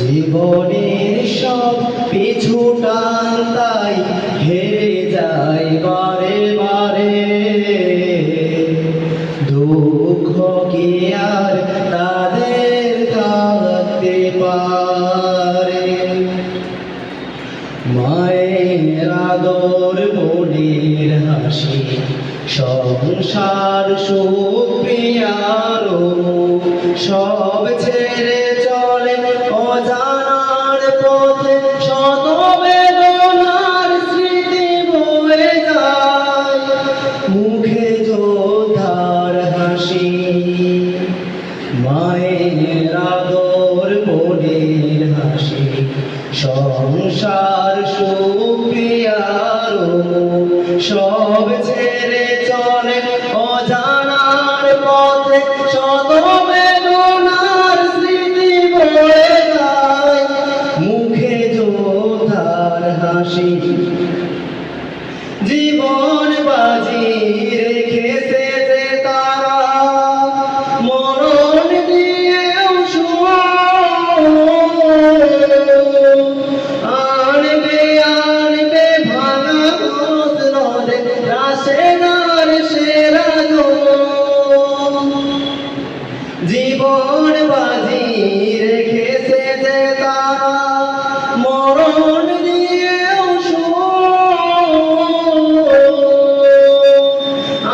জীবনের সব পিছু টান তাই হেরে যায় বারে বারে। দুঃখ কি আর তাদের থাকতে পারে? মায়ের আদর বোনের হাসি সংসার সুপ্রিয়ারো সব ছেড়ে চলে অজানার পথে। শত বেদনার স্মৃতি বয়ে যায় মুখে যোদ্ধার হাসি। মায়ের আদর বোনের হাসি সংসার সুপ্রিয়ারো সব ছেড়ে চলে অজানার পথে। শত বেদনার স্মৃতি বয়ে যায় মুখে যোদ্ধার হাসি। জীবন বাজি রেখেছে যে তারা মরণ দিয়েও আনবে আনবে ভাঙা নদে রাশেদার সেরা। জীবন বাজি রেখেছে যে তারা মরণ দিয়েও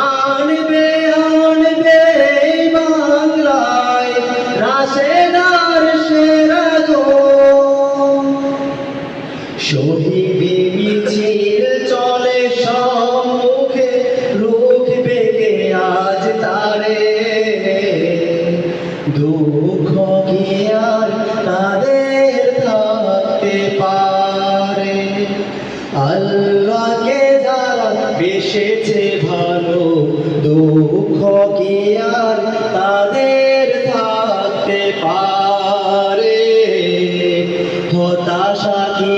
আনবে আনবে বাংলায় রাশেদার সেরা। শহীদি মিছিল চলে সম্মুখে রুখবে কে আজ তারে? দুঃখ কি আর তাদের থাকতে পারে? আল্লাহকে যারা বেসেছে ভালো দুঃখ কি আর তাদের থাকতে পারে? হতাশা কি